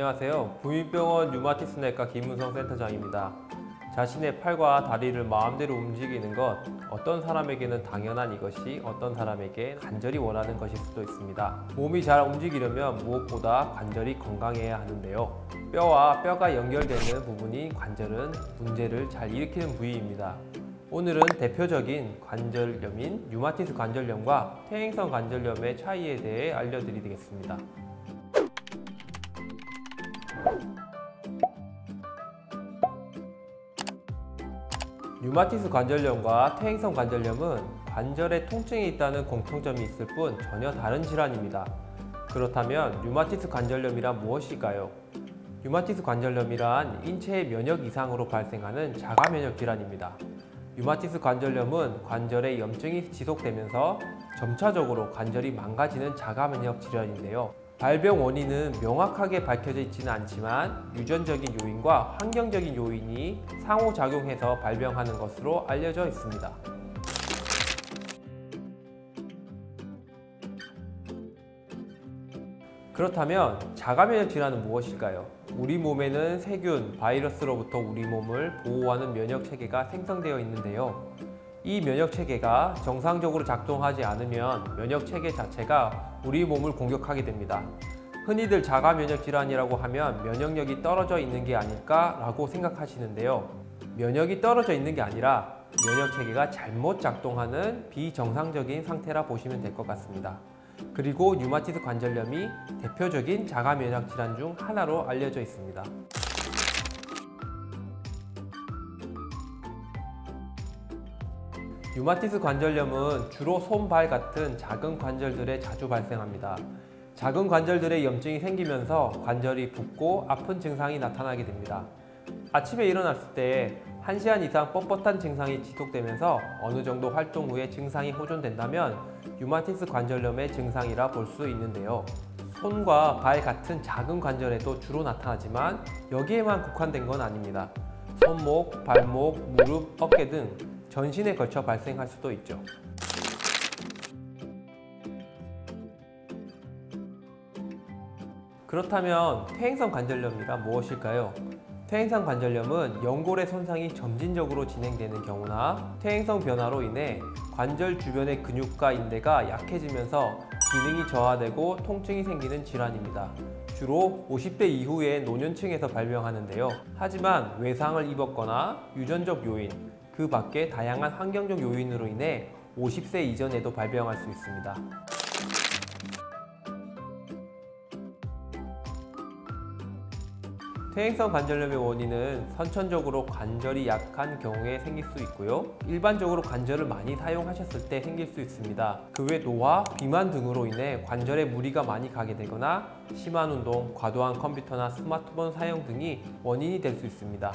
안녕하세요. 부인병원 류마티스내과 김은성 센터장입니다. 자신의 팔과 다리를 마음대로 움직이는 것, 어떤 사람에게는 당연한 이것이 어떤 사람에게 관절이 원하는 것일 수도 있습니다. 몸이 잘 움직이려면 무엇보다 관절이 건강해야 하는데요. 뼈와 뼈가 연결되는 부분인 관절은 문제를 잘 일으키는 부위입니다. 오늘은 대표적인 관절염인 류마티스 관절염과 퇴행성 관절염의 차이에 대해 알려드리겠습니다. 류마티스 관절염과 퇴행성 관절염은 관절에 통증이 있다는 공통점이 있을 뿐 전혀 다른 질환입니다. 그렇다면 류마티스 관절염이란 무엇일까요? 류마티스 관절염이란 인체의 면역 이상으로 발생하는 자가 면역 질환입니다. 류마티스 관절염은 관절에 염증이 지속되면서 점차적으로 관절이 망가지는 자가 면역 질환인데요. 발병 원인은 명확하게 밝혀져 있지는 않지만 유전적인 요인과 환경적인 요인이 상호작용해서 발병하는 것으로 알려져 있습니다. 그렇다면 자가면역 질환은 무엇일까요? 우리 몸에는 세균, 바이러스로부터 우리 몸을 보호하는 면역체계가 생성되어 있는데요. 이 면역체계가 정상적으로 작동하지 않으면 면역체계 자체가 우리 몸을 공격하게 됩니다. 흔히들 자가면역 질환이라고 하면 면역력이 떨어져 있는 게 아닐까라고 생각하시는데요. 면역이 떨어져 있는 게 아니라 면역체계가 잘못 작동하는 비정상적인 상태라 보시면 될 것 같습니다. 그리고 류마티스 관절염이 대표적인 자가면역 질환 중 하나로 알려져 있습니다. 류마티스 관절염은 주로 손, 발 같은 작은 관절들에 자주 발생합니다. 작은 관절들에 염증이 생기면서 관절이 붓고 아픈 증상이 나타나게 됩니다. 아침에 일어났을 때 1시간 이상 뻣뻣한 증상이 지속되면서 어느 정도 활동 후에 증상이 호전된다면 류마티스 관절염의 증상이라 볼 수 있는데요. 손과 발 같은 작은 관절에도 주로 나타나지만 여기에만 국한된 건 아닙니다. 손목, 발목, 무릎, 어깨 등 전신에 걸쳐 발생할 수도 있죠. 그렇다면 퇴행성 관절염이란 무엇일까요? 퇴행성 관절염은 연골의 손상이 점진적으로 진행되는 경우나 퇴행성 변화로 인해 관절 주변의 근육과 인대가 약해지면서 기능이 저하되고 통증이 생기는 질환입니다. 주로 50대 이후의 노년층에서 발병하는데요. 하지만 외상을 입었거나 유전적 요인, 그 밖에 다양한 환경적 요인으로 인해 50세 이전에도 발병할 수 있습니다. 퇴행성 관절염의 원인은 선천적으로 관절이 약한 경우에 생길 수 있고요. 일반적으로 관절을 많이 사용하셨을 때 생길 수 있습니다. 그 외 노화, 비만 등으로 인해 관절에 무리가 많이 가게 되거나 심한 운동, 과도한 컴퓨터나 스마트폰 사용 등이 원인이 될 수 있습니다.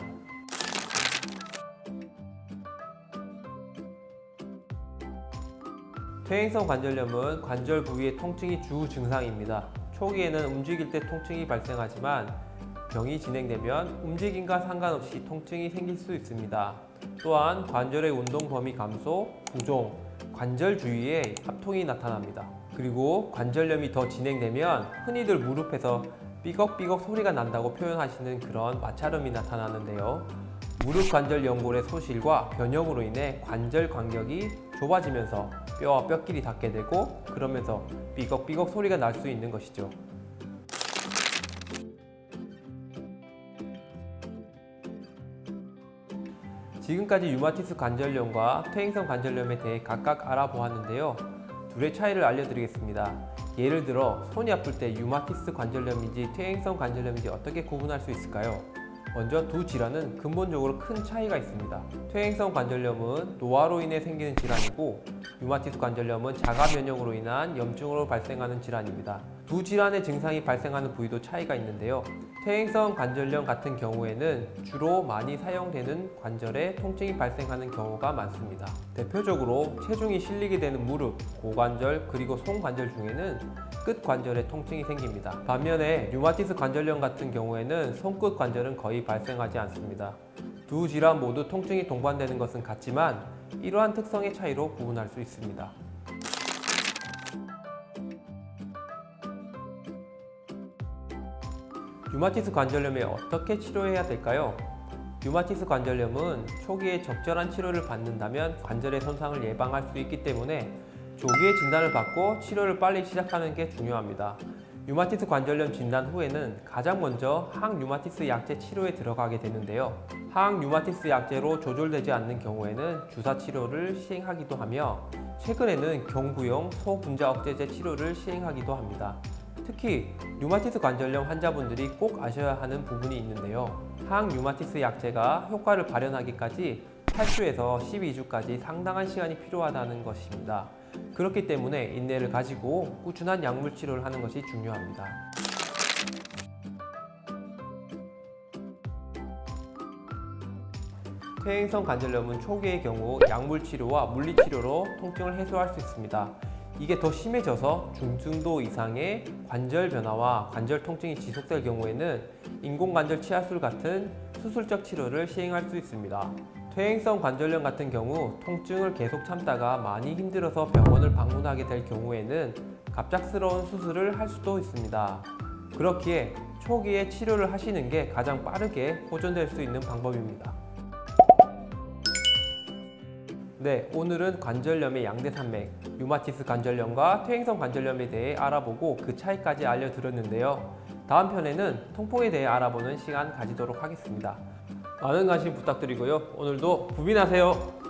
퇴행성 관절염은 관절 부위의 통증이 주 증상입니다. 초기에는 움직일 때 통증이 발생하지만 병이 진행되면 움직임과 상관없이 통증이 생길 수 있습니다. 또한 관절의 운동 범위 감소, 부종, 관절 주위에 합통이 나타납니다. 그리고 관절염이 더 진행되면 흔히들 무릎에서 삐걱삐걱 소리가 난다고 표현하시는 그런 마찰음이 나타나는데요. 무릎 관절 연골의 소실과 변형으로 인해 관절 간격이 좁아지면서 뼈와 뼈끼리 닿게 되고 그러면서 삐걱삐걱 소리가 날 수 있는 것이죠. 지금까지 류마티스 관절염과 퇴행성 관절염에 대해 각각 알아보았는데요. 둘의 차이를 알려드리겠습니다. 예를 들어 손이 아플 때 류마티스 관절염인지 퇴행성 관절염인지 어떻게 구분할 수 있을까요? 먼저 두 질환은 근본적으로 큰 차이가 있습니다. 퇴행성 관절염은 노화로 인해 생기는 질환이고 류마티스 관절염은 자가 면역으로 인한 염증으로 발생하는 질환입니다. 두 질환의 증상이 발생하는 부위도 차이가 있는데요. 퇴행성 관절염 같은 경우에는 주로 많이 사용되는 관절에 통증이 발생하는 경우가 많습니다. 대표적으로 체중이 실리게 되는 무릎, 고관절, 그리고 손관절 중에는 끝 관절에 통증이 생깁니다. 반면에 류마티스 관절염 같은 경우에는 손끝 관절은 거의 발생하지 않습니다. 두 질환 모두 통증이 동반되는 것은 같지만 이러한 특성의 차이로 구분할 수 있습니다. 류마티스 관절염에 어떻게 치료해야 될까요? 류마티스 관절염은 초기에 적절한 치료를 받는다면 관절의 손상을 예방할 수 있기 때문에 조기에 진단을 받고 치료를 빨리 시작하는 게 중요합니다. 류마티스 관절염 진단 후에는 가장 먼저 항-류마티스 약제 치료에 들어가게 되는데요. 항-류마티스 약제로 조절되지 않는 경우에는 주사 치료를 시행하기도 하며 최근에는 경구용 소분자 억제제 치료를 시행하기도 합니다. 특히 류마티스 관절염 환자분들이 꼭 아셔야 하는 부분이 있는데요. 항-류마티스 약제가 효과를 발현하기까지 8주에서 12주까지 상당한 시간이 필요하다는 것입니다. 그렇기 때문에 인내를 가지고 꾸준한 약물 치료를 하는 것이 중요합니다. 퇴행성 관절염은 초기의 경우 약물 치료와 물리 치료로 통증을 해소할 수 있습니다. 이게 더 심해져서 중증도 이상의 관절 변화와 관절 통증이 지속될 경우에는 인공관절 치아술 같은 수술적 치료를 시행할 수 있습니다. 퇴행성 관절염 같은 경우 통증을 계속 참다가 많이 힘들어서 병원을 방문하게 될 경우에는 갑작스러운 수술을 할 수도 있습니다. 그렇기에 초기에 치료를 하시는 게 가장 빠르게 호전될 수 있는 방법입니다. 네, 오늘은 관절염의 양대산맥, 류마티스 관절염과 퇴행성 관절염에 대해 알아보고 그 차이까지 알려드렸는데요. 다음 편에는 통풍에 대해 알아보는 시간 가지도록 하겠습니다. 많은 관심 부탁드리고요. 오늘도 부비나세요.